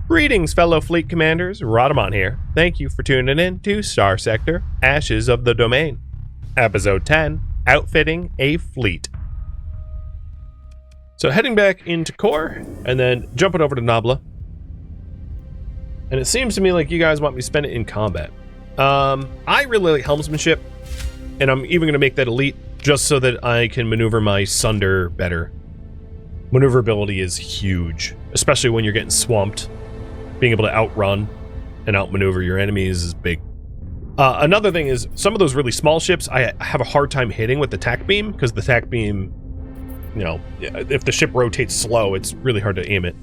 Greetings, fellow fleet commanders. Rhadamant here. Thank you for tuning in to Starsector, Ashes of the Domain. Episode 10, Outfitting a Fleet. So heading back into core, and then jumping over to Naval. And it seems to me like you guys want me to spend it in combat. I really like helmsmanship, and I'm even going to make that elite just so that I can maneuver my Sunder better. Maneuverability is huge, especially when you're getting swamped. Being able to outrun and outmaneuver your enemies is big. Another thing is, some of those really small ships I have a hard time hitting with the tack beam, because the tack beam, you know, if the ship rotates slow, it's really hard to aim it.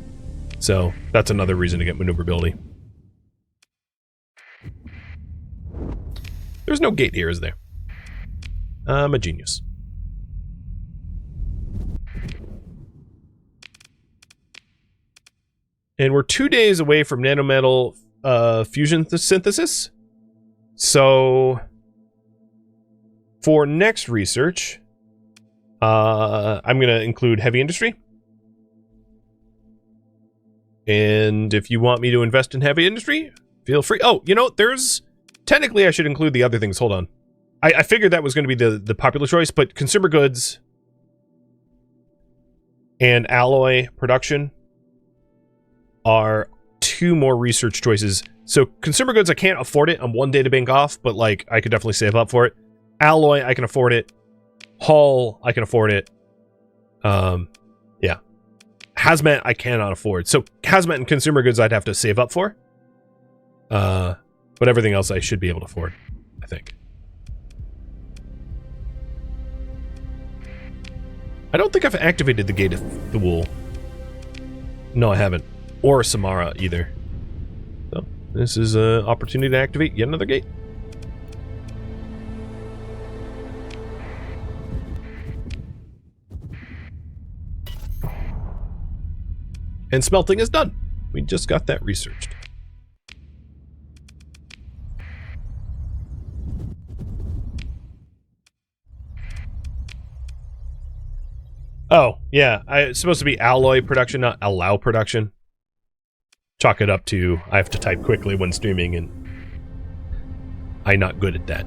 So that's another reason to get maneuverability. There's no gate here, is there? I'm a genius. And we're 2 days away from nanometal fusion synthesis. So for next research, I'm going to include heavy industry. And if you want me to invest in heavy industry, feel free. Oh, you know, there's... Technically, I should include the other things. Hold on. I figured that was going to be the popular choice, but consumer goods and alloy production are two more research choices. So consumer goods, I can't afford it. I'm 1 day to bank off, but like I could definitely save up for it. Alloy, I can afford it. Hull, I can afford it. Yeah. Hazmat, I cannot afford. So hazmat and consumer goods, I'd have to save up for. But everything else I should be able to afford, I think. I don't think I've activated the Gate of the Wool. No, I haven't. Or Samara either. So this is an opportunity to activate yet another gate. And smelting is done. We just got that researched. Oh, yeah. It's supposed to be alloy production, not allow production. Chalk it up to I have to type quickly when streaming, and I'm not good at that.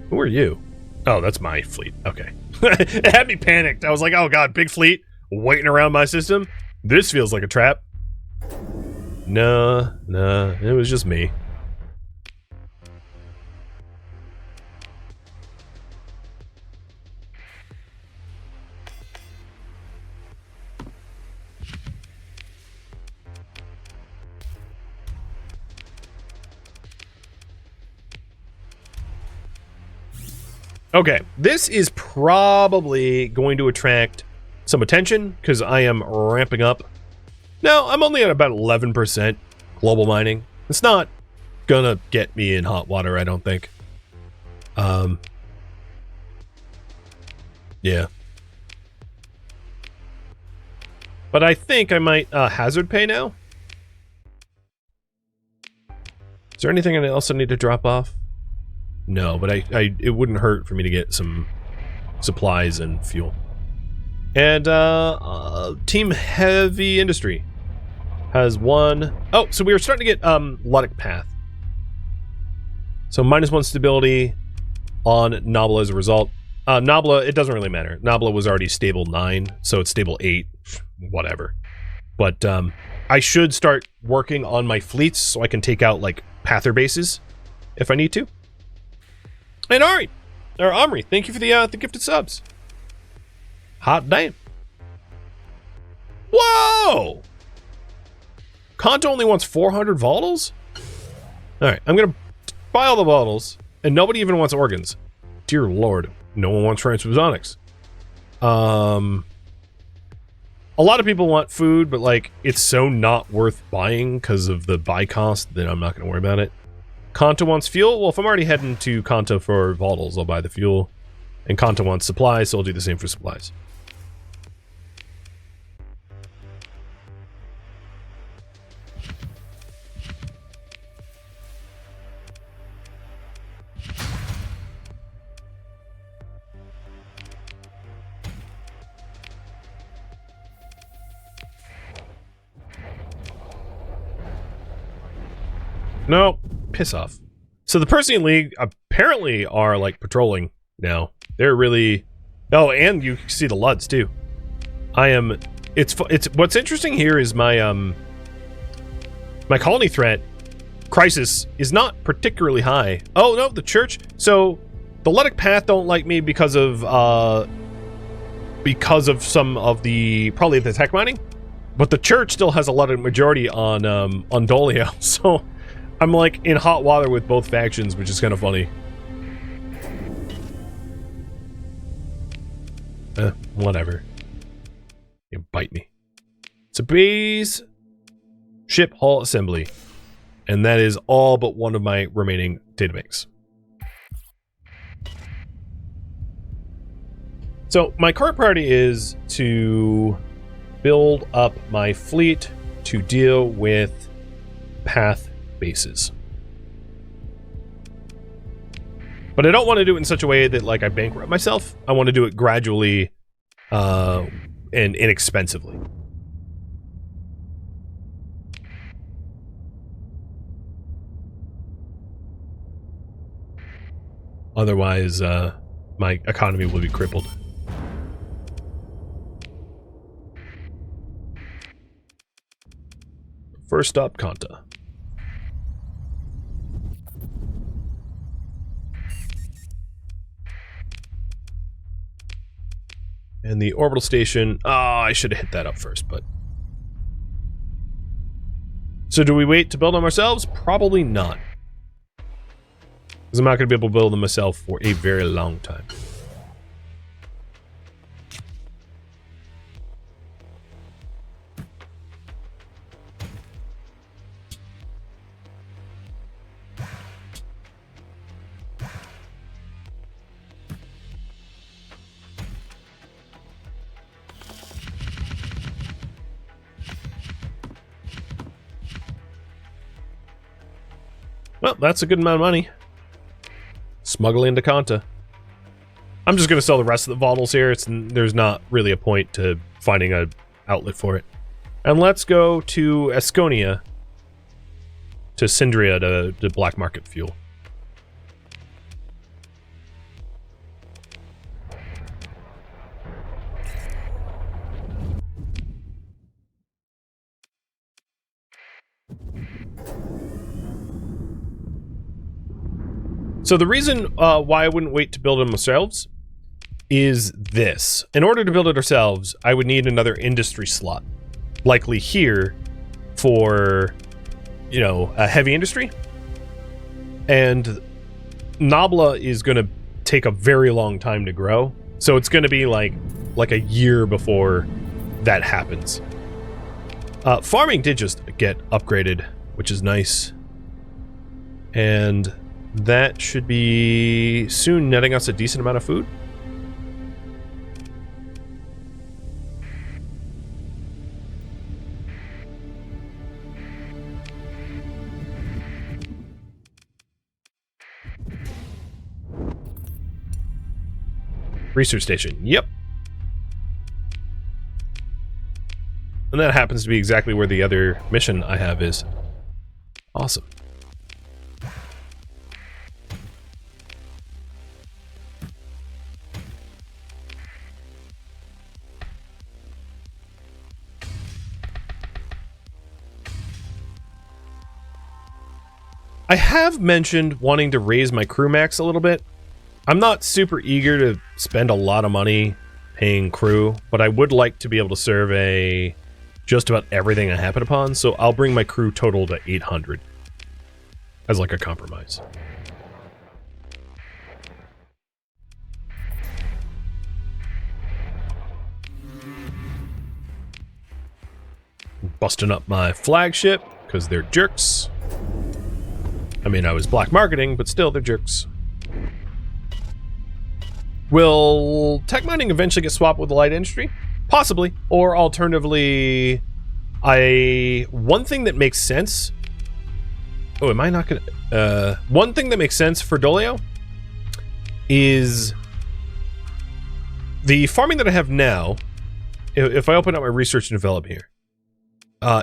Who are you? Oh, that's my fleet. Okay. It had me panicked. I was like, oh god, big fleet waiting around my system? This feels like a trap. Nah, it was just me. Okay, this is probably going to attract some attention because I am ramping up. Now, I'm only at about 11% global mining. It's not gonna get me in hot water, I don't think. Yeah. But I think I might hazard pay now. Is there anything else I need to drop off? No, but it wouldn't hurt for me to get some supplies and fuel. And Team Heavy Industry has one. Oh, so we were starting to get Luddic Path. So -1 stability on Naval as a result. Nabla, it doesn't really matter. Nabla was already stable 9, so it's stable 8, whatever. But I should start working on my fleets so I can take out like Pather bases if I need to. And Omri, thank you for the gifted subs. Hot damn. Whoa! Kanto only wants 400 volatils? Alright, I'm gonna buy all the volatils, and nobody even wants organs. Dear lord, no one wants transfusionics. A lot of people want food, but like, it's so not worth buying because of the buy cost that I'm not gonna worry about it. Kanto wants fuel? Well, if I'm already heading to Kanto for volatils, I'll buy the fuel. And Kanto wants supplies, so I'll do the same for supplies. No, piss off. So the Persian League apparently are like patrolling now. They're really... Oh, and you see the Luds too. It's what's interesting here is my my colony threat crisis is not particularly high. Oh no, the church. So the Ludic Path don't like me because of some of the probably the tech mining, but the church still has a lot of majority on Dolio. So I'm like in hot water with both factions, which is kind of funny. Whatever. You bite me. It's a base ship hull assembly. And that is all but one of my remaining databanks. So my current priority is to build up my fleet to deal with path bases. But I don't want to do it in such a way that like I bankrupt myself. I want to do it gradually and inexpensively. Otherwise, my economy will be crippled. First stop, Kanta. And the orbital station... Oh, I should have hit that up first, but... So do we wait to build them ourselves? Probably not. Because I'm not going to be able to build them myself for a very long time. Well, that's a good amount of money. Smuggle into Kanta. I'm just going to sell the rest of the Vaudals here. There's not really a point to finding an outlet for it. And let's go to Asconia, to Sindria to black market fuel. So the reason why I wouldn't wait to build them ourselves is this. In order to build it ourselves, I would need another industry slot. Likely here for, you know, a heavy industry. And Nabla is going to take a very long time to grow. So it's going to be like a year before that happens. Farming did just get upgraded, which is nice. And that should be soon netting us a decent amount of food. Research station, yep. And that happens to be exactly where the other mission I have is. Awesome. I have mentioned wanting to raise my crew max a little bit. I'm not super eager to spend a lot of money paying crew, but I would like to be able to survey just about everything I happen upon, so I'll bring my crew total to 800 as like a compromise. Busting up my flagship, because they're jerks. I mean, I was black marketing, but still, they're jerks. Will tech mining eventually get swapped with the light industry? Possibly. Or alternatively, one thing that makes sense... Oh, am I not gonna... one thing that makes sense for Dolio is the farming that I have now. If I open up my research and develop here,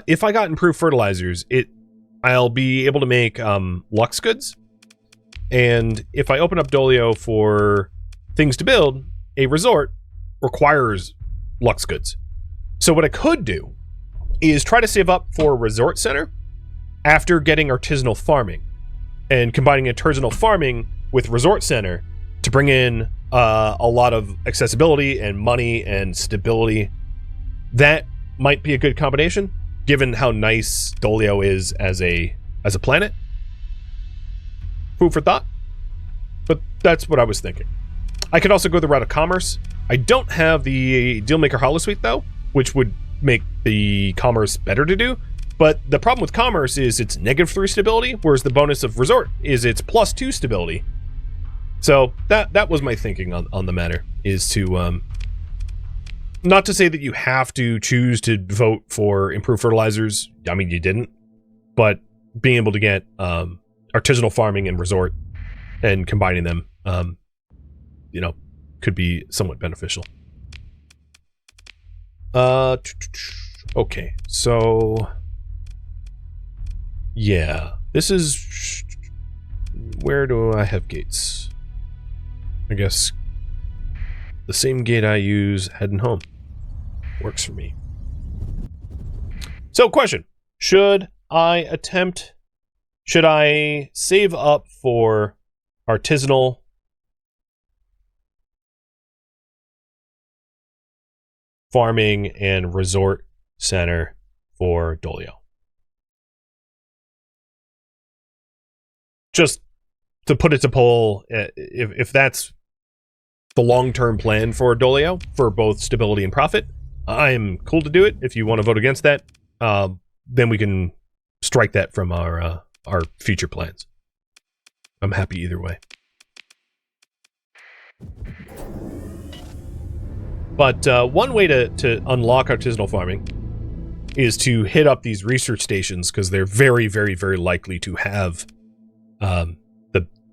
if I got improved fertilizers, it I'll be able to make Lux goods. And if I open up Dolio for things to build, a resort requires Lux goods. So what I could do is try to save up for a resort center after getting artisanal farming and combining artisanal farming with resort center to bring in a lot of accessibility and money and stability. That might be a good combination given how nice Dolio is as a planet. Food for thought. But that's what I was thinking. I could also go the route of commerce. I don't have the Dealmaker Holosuite though, which would make the commerce better to do. But the problem with commerce is it's -3 stability, whereas the bonus of resort is it's +2 stability. So that was my thinking on the matter, is to not to say that you have to choose to vote for improved fertilizers. I mean, you didn't, but being able to get artisanal farming and resort and combining them, you know, could be somewhat beneficial. Okay, so yeah, this is, where do I have gates? I guess the same gate I use heading home works for me. So question, should I save up for artisanal farming and resort center for Dolio? Just to put it to poll, if that's the long-term plan for Dolio, for both stability and profit, I'm cool to do it. If you want to vote against that, then we can strike that from our future plans. I'm happy either way. But one way to unlock artisanal farming is to hit up these research stations, because they're very, very, very likely to have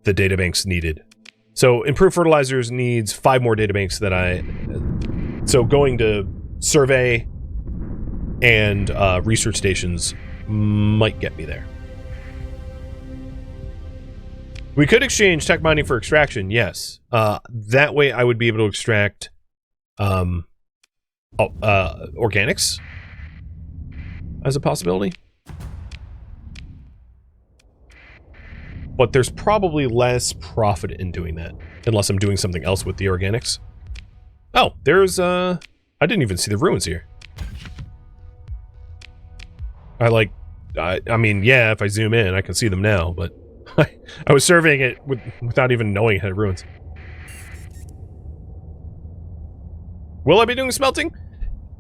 the databanks needed. So improved fertilizers needs 5 more databanks so going to survey and research stations might get me there. We could exchange tech mining for extraction, yes. That way I would be able to extract organics as a possibility. But there's probably less profit in doing that, unless I'm doing something else with the organics. Oh, there's, I didn't even see the ruins here. I mean, yeah, if I zoom in, I can see them now, but I was surveying it without even knowing it had ruins. Will I be doing smelting?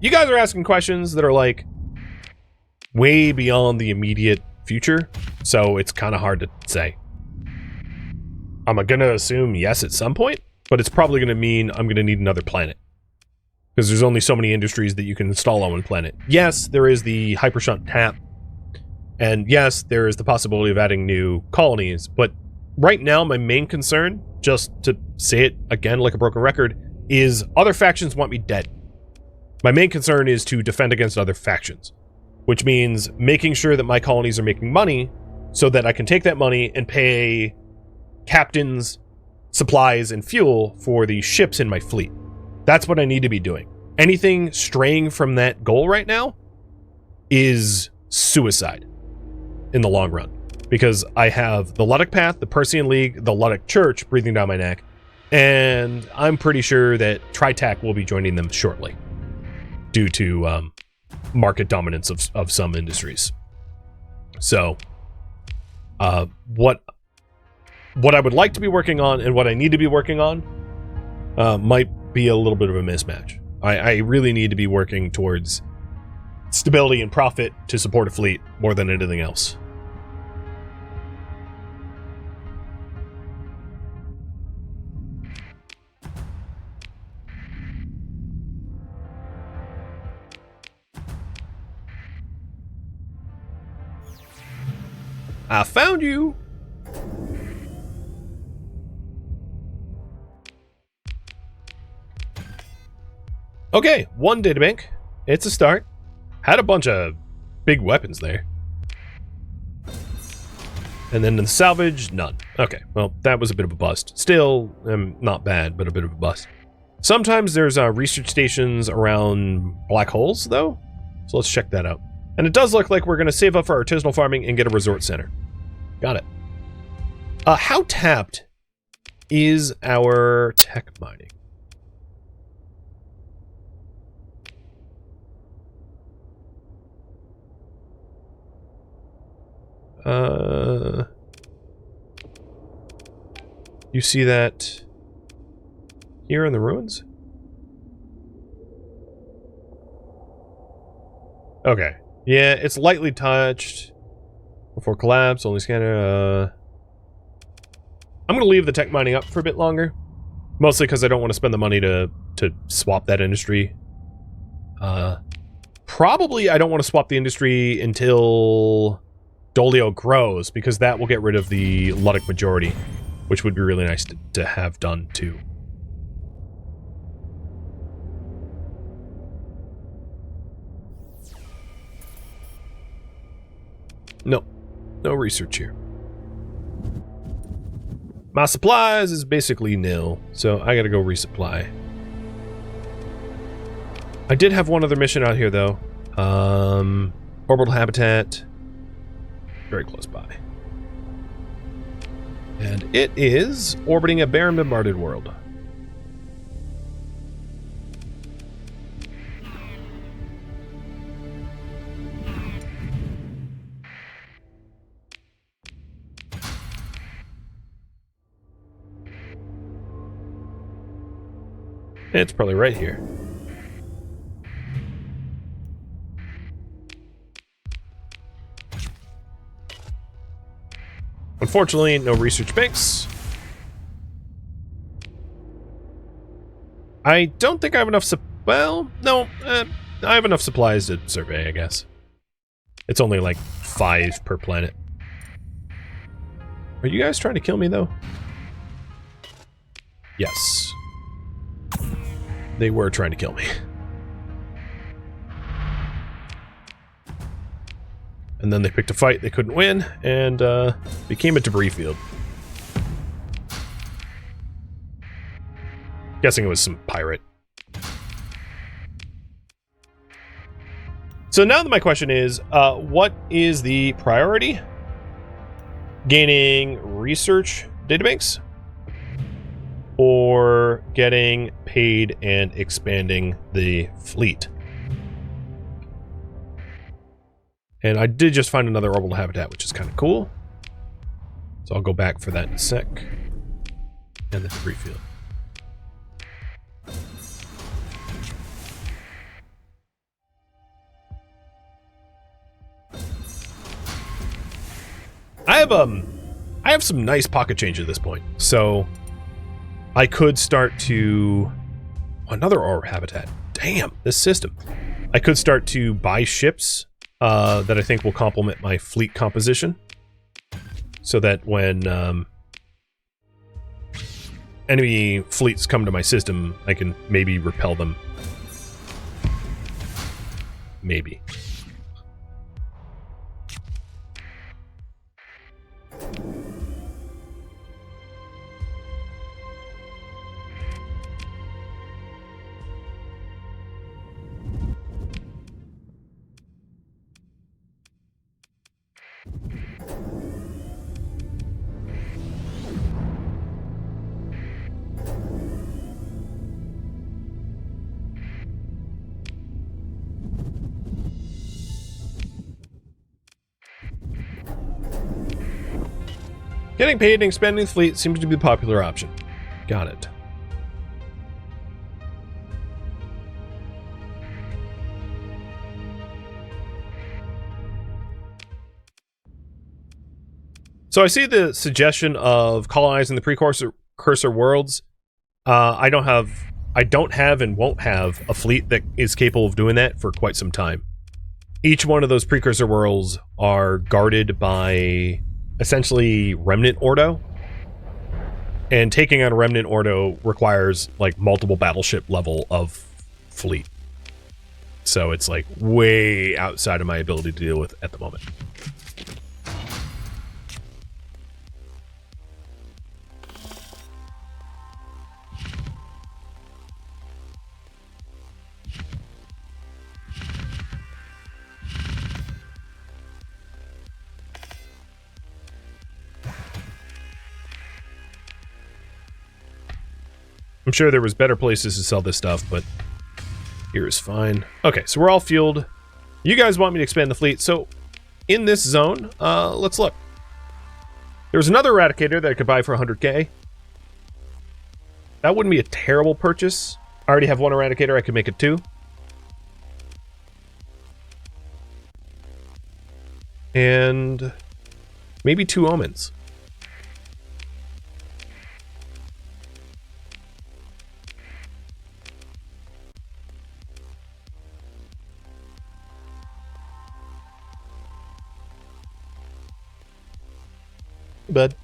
You guys are asking questions that are, like, way beyond the immediate future, so it's kind of hard to say. I'm gonna assume yes at some point, but it's probably gonna mean I'm gonna need another planet, because there's only so many industries that you can install on one planet. Yes, there is the hypershunt tap, and yes, there is the possibility of adding new colonies, but right now my main concern, just to say it again like a broken record, is other factions want me dead. My main concern is to defend against other factions, which means making sure that my colonies are making money so that I can take that money and pay captains, supplies, and fuel for the ships in my fleet. That's what I need to be doing. Anything straying from that goal right now is suicide in the long run, because I have the Luddic Path, the Persean League, the Luddic Church breathing down my neck, and I'm pretty sure that Tritac will be joining them shortly due to market dominance of some industries. So what I would like to be working on and what I need to be working on might be a little bit of a mismatch. I really need to be working towards stability and profit to support a fleet more than anything else. I found you! Okay, 1 databank. It's a start. Had a bunch of big weapons there. And then in the salvage, none. Okay, well, that was a bit of a bust. Still, not bad, but a bit of a bust. Sometimes there's research stations around black holes, though. So let's check that out. And it does look like we're going to save up for artisanal farming and get a resort center. Got it. How tapped is our tech mining? You see that here in the ruins? Okay. Yeah, it's lightly touched. Before collapse, only scanner, I'm gonna leave the tech mining up for a bit longer. Mostly because I don't want to spend the money to swap that industry. Probably I don't want to swap the industry until Dolio grows, because that will get rid of the Ludic majority, which would be really nice to have done too. No. No research here. My supplies is basically nil, so I gotta go resupply. I did have one other mission out here, though. Orbital habitat. Very close by. And it is orbiting a barren, bombarded world. It's probably right here. Unfortunately, no research banks. I don't think I have enough well, no, I have enough supplies to survey, I guess. It's only like 5 per planet. Are you guys trying to kill me, though? Yes. They were trying to kill me. And then they picked a fight they couldn't win, and became a debris field. Guessing it was some pirate. So now my question is, what is the priority? Gaining research databanks? Or getting paid and expanding the fleet? And I did just find another orbital habitat, which is kind of cool. So I'll go back for that in a sec. And the debris field. I have some nice pocket change at this point. So I could start to... another orb habitat. Damn, this system. I could start to buy ships that I think will complement my fleet composition. So that when enemy fleets come to my system, I can maybe repel them. Maybe. Getting paid and expanding the fleet seems to be the popular option. Got it. So I see the suggestion of colonizing the precursor worlds. I don't have and won't have a fleet that is capable of doing that for quite some time. Each one of those precursor worlds are guarded by essentially Remnant Ordo. And taking on a Remnant Ordo requires like multiple battleship level of fleet. So it's like way outside of my ability to deal with at the moment. sure there was better places to sell this stuff, but here is fine. Okay, so we're all fueled. You guys want me to expand the fleet, so in this zone, let's look. There was another Eradicator that I could buy for 100k. That wouldn't be a terrible purchase. I already have one Eradicator, I could make it 2. And maybe 2 Omens. Bud.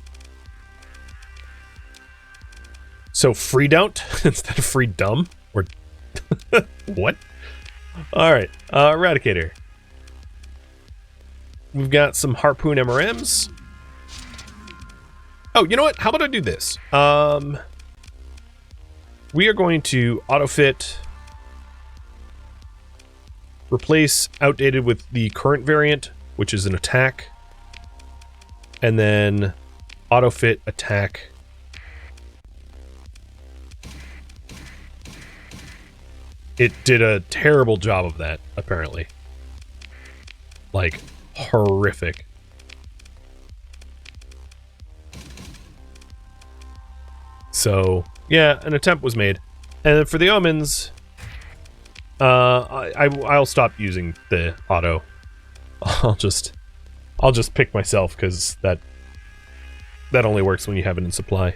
So free don't instead of free dumb? Or what? Alright, Eradicator. We've got some Harpoon MRMs. Oh, you know what? How about I do this? We are going to auto-fit, replace outdated with the current variant, which is an attack, and then auto-fit attack. It did a terrible job of that, apparently. Like, horrific. So, yeah, an attempt was made. And then for the Omens, I'll stop using the auto. I'll just pick myself, because that only works when you have it in supply.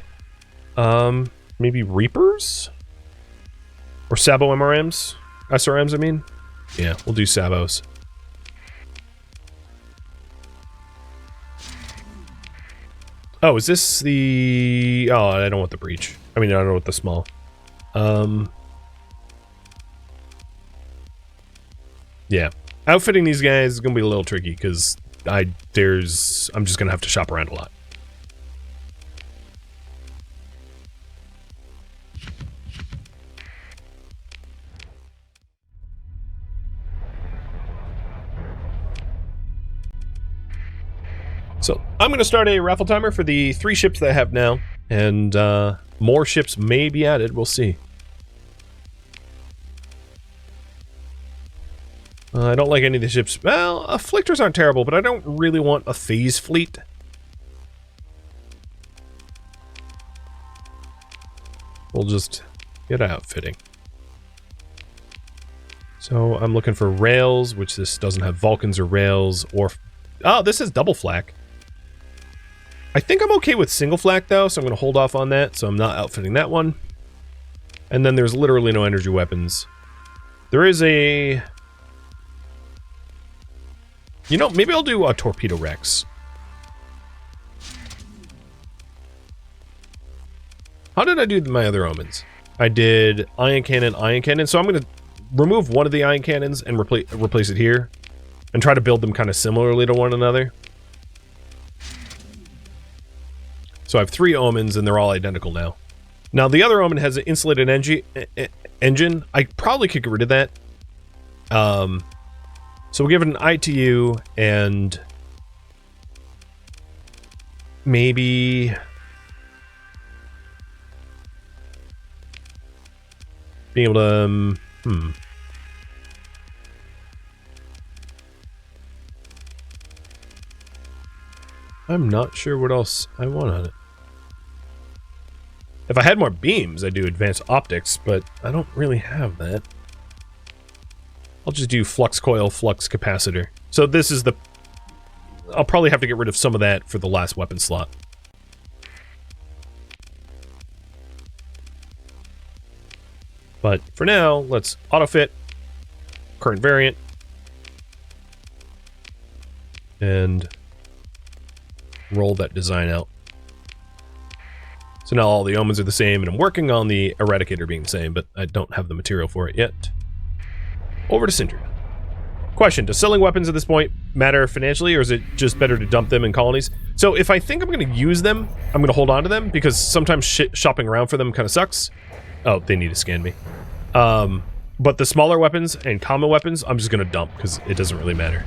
Maybe Reapers? Or Sabo MRMs? SRMs, I mean? Yeah, we'll do Sabos. Oh, is this the... Oh, I don't want the breach. I mean, I don't want the small. Yeah. Outfitting these guys is gonna be a little tricky, because I'm just gonna have to shop around a lot. So, I'm going to start a raffle timer for the 3 ships that I have now, and more ships may be added, we'll see. I don't like any of the ships. Well, afflictors aren't terrible, but I don't really want a phase fleet. We'll just get outfitting. So, I'm looking for rails, which this doesn't have Vulcans or rails, or... Oh, this is double flak. I think I'm okay with single flak, though, so I'm going to hold off on that, so I'm not outfitting that one. And then there's literally no energy weapons. There is a... You know, maybe I'll do a Torpedo Rex. How did I do my other Omens? I did Ion Cannon, so I'm going to remove one of the Ion Cannons and replace it here. And try to build them kind of similarly to one another. So I have 3 Omens, and they're all identical now. Now, the other Omen has an insulated engine. I probably could get rid of that. So we'll give it an ITU, and... maybe... being able to... I'm not sure what else I want on it. If I had more beams, I'd do advanced optics, but I don't really have that. I'll just do flux coil, flux capacitor. So this is the... I'll probably have to get rid of some of that for the last weapon slot. But for now, let's auto-fit, current variant, and roll that design out. So now all the Omens are the same, and I'm working on the Eradicator being the same, but I don't have the material for it yet. Over to Sindri. Question, does selling weapons at this point matter financially, or is it just better to dump them in colonies? So if I think I'm going to use them, I'm going to hold on to them, because sometimes shopping around for them kind of sucks. Oh, they need to scan me. But the smaller weapons and common weapons, I'm just going to dump, because it doesn't really matter.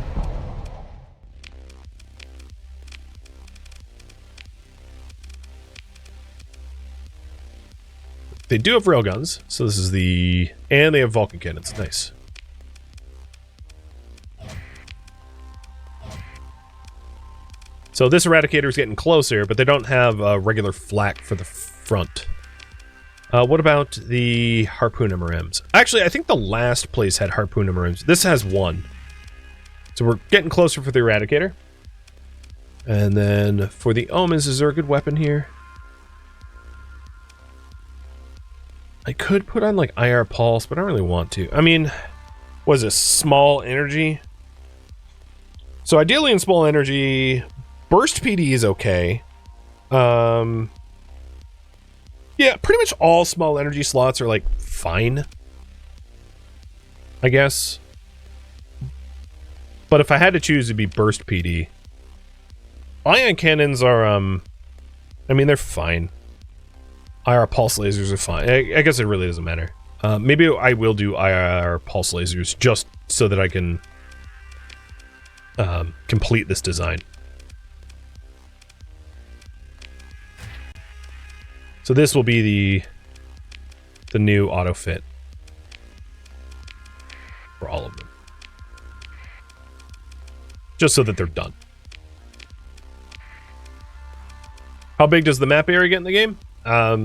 They do have railguns, so this is the... And they have Vulcan cannons. Nice. So this Eradicator is getting closer, but they don't have a regular flak for the front. What about the Harpoon MRMs? Actually, I think the last place had Harpoon MRMs. This has one. So we're getting closer for the Eradicator. And then for the Omens, is there a good weapon here? I could put on like IR Pulse, but I don't really want to. I mean, what is this? Small energy? So ideally in small energy, Burst PD is okay. Yeah, pretty much all small energy slots are like fine, I guess. But if I had to choose, it'd be Burst PD. Ion cannons are, I mean, they're fine. IR pulse lasers are fine. I guess it really doesn't matter. Maybe I will do IR pulse lasers just so that I can complete this design. So this will be the new auto fit for all of them. Just so that they're done. How big does the map area get in the game? I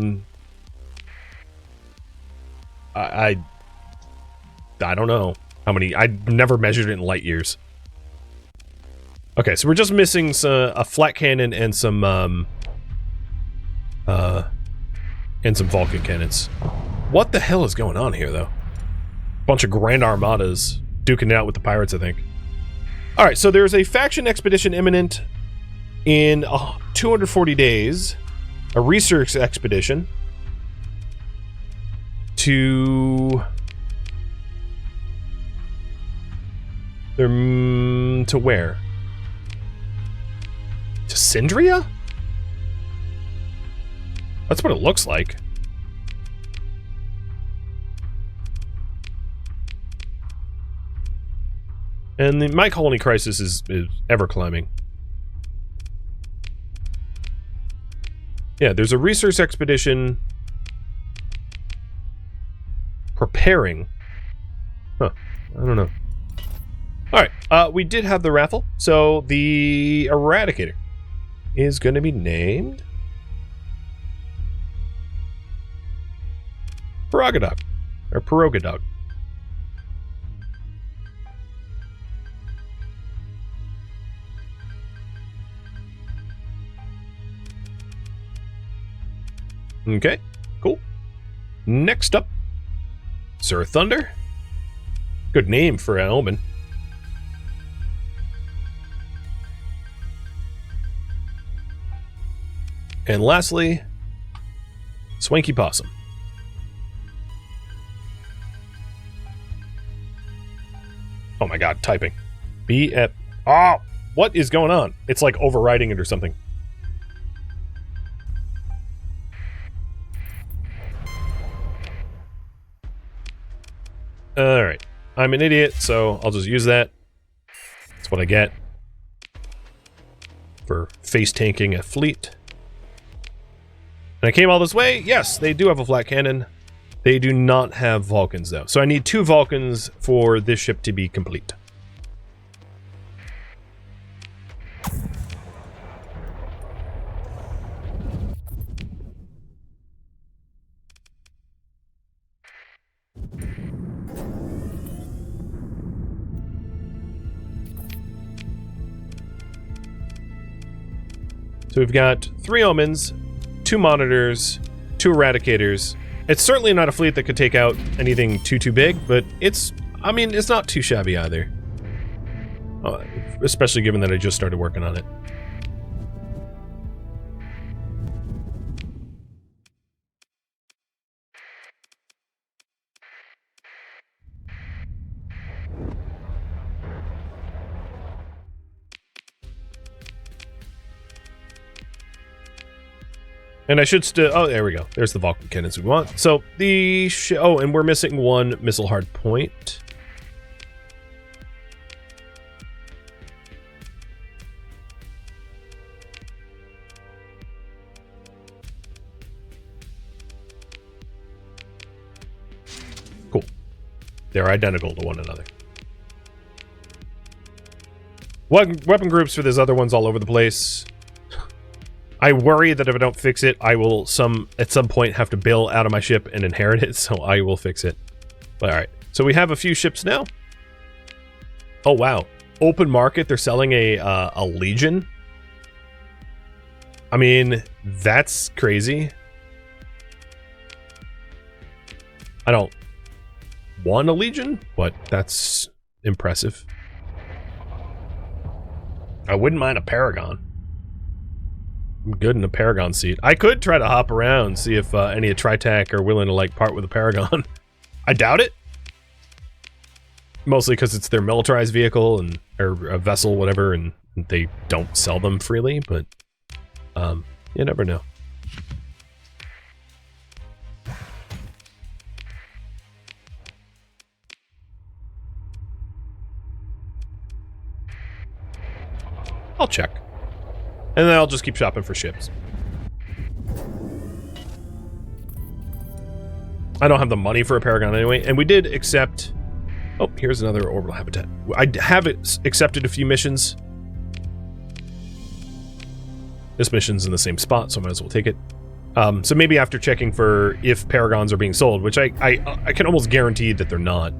don't know how many. I never measured it in light years. Okay, so we're just missing a flat cannon and some Vulcan cannons. What the hell is going on here, though? Bunch of Grand Armadas duking it out with the pirates, I think. All right, so there's a faction expedition imminent in 240 days. A research expedition to where? To Syndria? That's what it looks like. And the My Colony Crisis is ever climbing. Yeah, there's a research expedition preparing. Huh, I don't know. Alright, we did have the raffle, so the Eradicator is going to be named Pierogadog, or Pierogadog. Okay, cool. Next up, Sir Thunder. Good name for an omen. And lastly, Swanky Possum. Oh my god, typing. Oh, what is going on? It's like overriding it or something. Alright. I'm an idiot, so I'll just use that. That's what I get for face tanking a fleet. And I came all this way. Yes, they do have a flat cannon. They do not have Vulcans, though. So I need 2 Vulcans for this ship to be complete. So we've got 3 Omens, 2 Monitors, 2 Eradicators. It's certainly not a fleet that could take out anything too big, but it's, I mean, it's not too shabby either. Especially given that I just started working on it. And I should still... Oh, there we go. There's the Vulcan cannons we want. So, the... Oh, and we're missing 1 missile hard point. They're identical to one another. Weapon groups for these other ones all over the place. I worry that if I don't fix it, I will at some point have to bail out of my ship and inherit it, so I will fix it. But alright, so we have a few ships now. Oh wow, open market, they're selling a Legion. I mean, that's crazy. I don't want a Legion, but that's impressive. I wouldn't mind a Paragon. I'm good in a Paragon seat. I could try to hop around, see if any of Tritac are willing to like part with a Paragon. I doubt it. Mostly because it's their militarized vehicle and or a vessel, whatever, and they don't sell them freely. But you never know. I'll check. And then I'll just keep shopping for ships. I don't have the money for a Paragon anyway, and we did accept... Oh, here's another orbital habitat. I have accepted a few missions. This mission's in the same spot, so I might as well take it. So maybe after checking for if Paragons are being sold, which I can almost guarantee that they're not,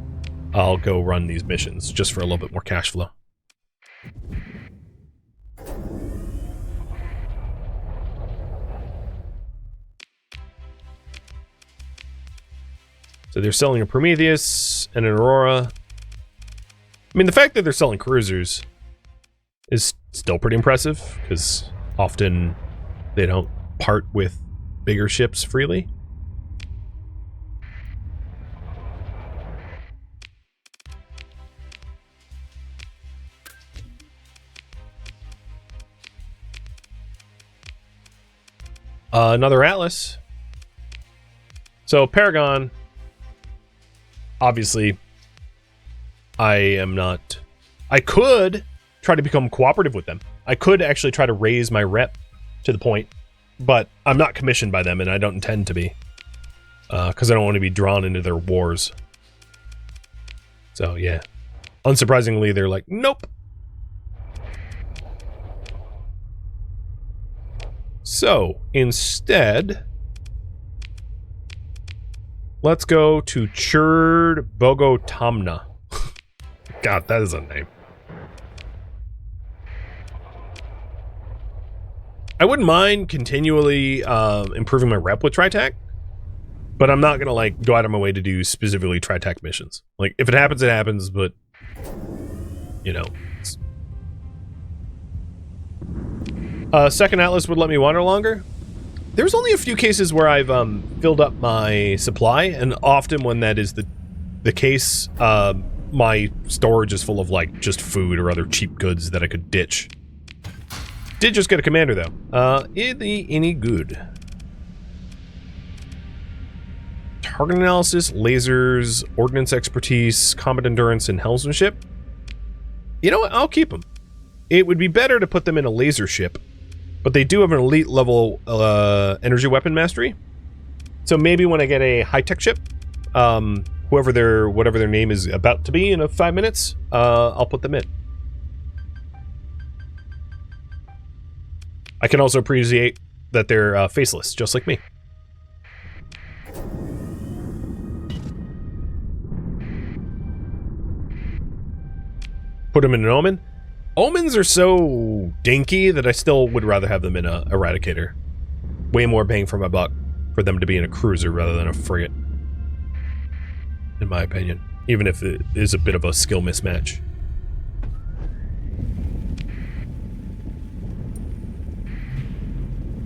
I'll go run these missions just for a little bit more cash flow. So they're selling a Prometheus and an Aurora. I mean, the fact that they're selling cruisers is still pretty impressive, because often they don't part with bigger ships freely. Another Atlas. So Paragon, obviously, I am not... I could try to become cooperative with them. I could actually try to raise my rep to the point, but I'm not commissioned by them, and I don't intend to be. Because I don't want to be drawn into their wars. So, yeah. Unsurprisingly, they're like, nope. So, instead, let's go to Churd Bogotamna. God, that is a name. I wouldn't mind continually improving my rep with Tritac, but I'm not gonna like go out of my way to do specifically Tritac missions. Like, if it happens, it happens, but you know. Second Atlas would let me wander longer. There's only a few cases where I've filled up my supply, and often when that is the case, my storage is full of like just food or other cheap goods that I could ditch. Did just get a commander though. Any good? Target analysis, lasers, ordnance expertise, combat endurance, and helmsmanship. You know what? I'll keep them. It would be better to put them in a laser ship, but they do have an elite level energy weapon mastery. So maybe when I get a high-tech ship, whatever their name is about to be in 5 minutes, I'll put them in. I can also appreciate that they're faceless, just like me. Put them in an Omen. Omens are so dinky that I still would rather have them in a Eradicator. Way more bang for my buck for them to be in a cruiser rather than a frigate. In my opinion. Even if it is a bit of a skill mismatch.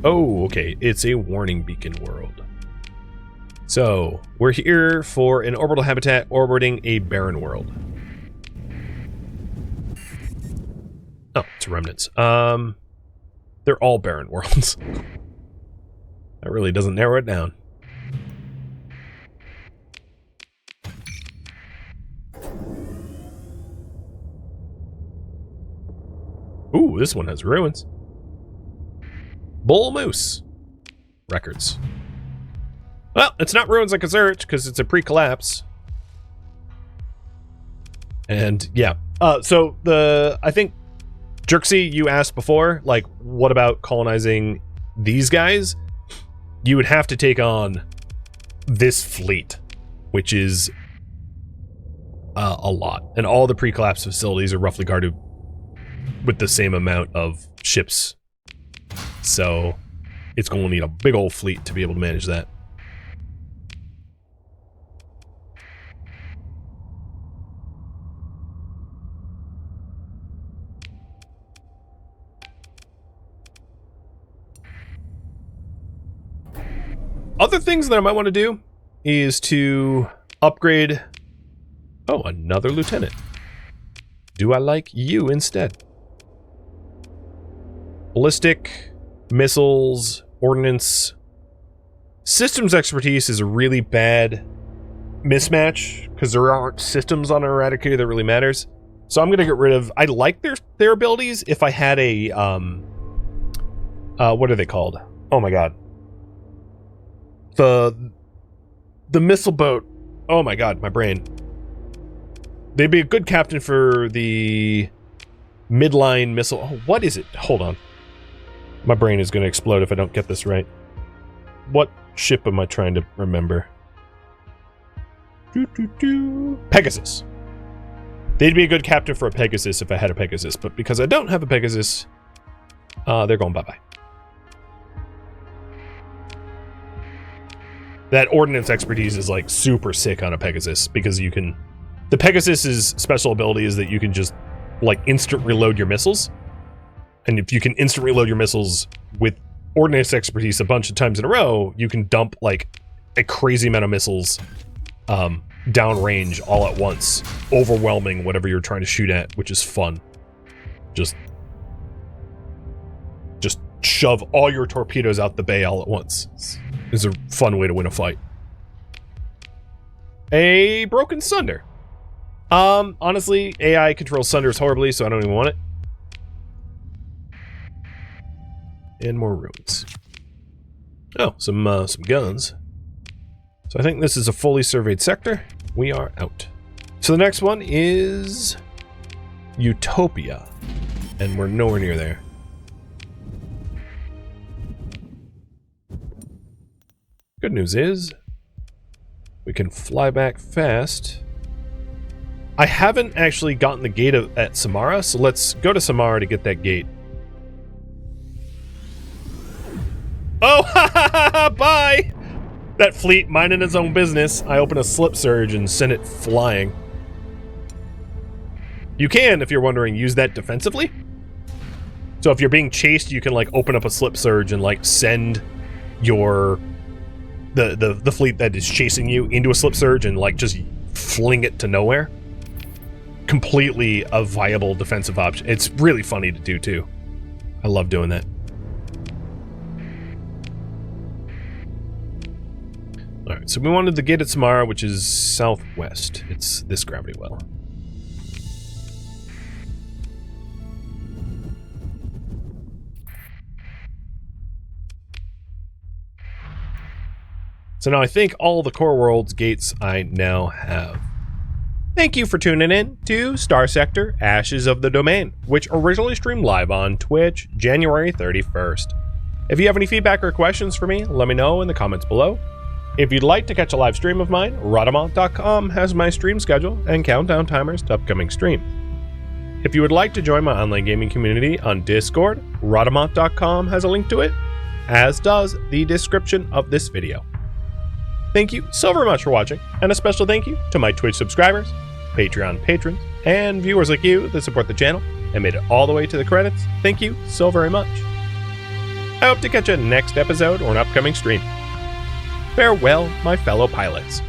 Oh, okay. It's a warning beacon world. So, we're here for an orbital habitat orbiting a barren world. Oh, it's remnants. They're all barren worlds. That really doesn't narrow it down. Ooh, this one has ruins. Bull Moose. Records. Well, it's not ruins I can search, because it's a pre-collapse. And yeah, so I think Jerksy, you asked before, like, what about colonizing these guys? You would have to take on this fleet, which is a lot, and all the pre-collapse facilities are roughly guarded with the same amount of ships, so it's going to need a big old fleet to be able to manage that. Other things that I might want to do is to upgrade... Oh, another lieutenant. Do I like you instead? Ballistic, missiles, ordnance. Systems expertise is a really bad mismatch because there aren't systems on our Eradicator that really matters. So I'm going to get rid of... I like their abilities if I had a... what are they called? Oh my god. The missile boat. Oh my god, my brain. They'd be a good captain for the midline missile. Oh, what is it? Hold on. My brain is going to explode if I don't get this right. What ship am I trying to remember? Pegasus. They'd be a good captain for a Pegasus if I had a Pegasus, but because I don't have a Pegasus, they're going bye-bye. That ordnance expertise is like super sick on a Pegasus because you can... The Pegasus's special ability is that you can just like instant reload your missiles. And if you can instant reload your missiles with ordnance expertise a bunch of times in a row, you can dump like a crazy amount of missiles downrange all at once, overwhelming whatever you're trying to shoot at, which is fun. Just shove all your torpedoes out the bay all at once. It's a fun way to win a fight. A broken Sunder. Honestly, AI controls Sunders horribly, so I don't even want it. And more ruins. Oh, some guns. So I think this is a fully surveyed sector. We are out. So the next one is Utopia, and we're nowhere near there. Good news is we can fly back fast. I haven't actually gotten the gate at Samara, so let's go to Samara to get that gate. Oh, ha ha ha ha, bye! That fleet minding its own business. I open a slip surge and send it flying. You can, if you're wondering, use that defensively. So if you're being chased, you can like open up a slip surge and like send your the fleet that is chasing you into a slip surge and like just fling it to nowhere. Completely a viable defensive option. It's really funny to do too. I love doing that. Alright, so we wanted the gate at Samara, which is southwest. It's this gravity well. So now I think all the Core Worlds gates I now have. Thank you for tuning in to Starsector Ashes of the Domain, which originally streamed live on Twitch January 31st. If you have any feedback or questions for me, let me know in the comments below. If you'd like to catch a live stream of mine, Rhadamant.com has my stream schedule and countdown timers to upcoming streams. If you would like to join my online gaming community on Discord, Rhadamant.com has a link to it, as does the description of this video. Thank you so very much for watching, and a special thank you to my Twitch subscribers, Patreon patrons, and viewers like you that support the channel and made it all the way to the credits. Thank you so very much. I hope to catch you next episode or an upcoming stream. Farewell, my fellow pilots.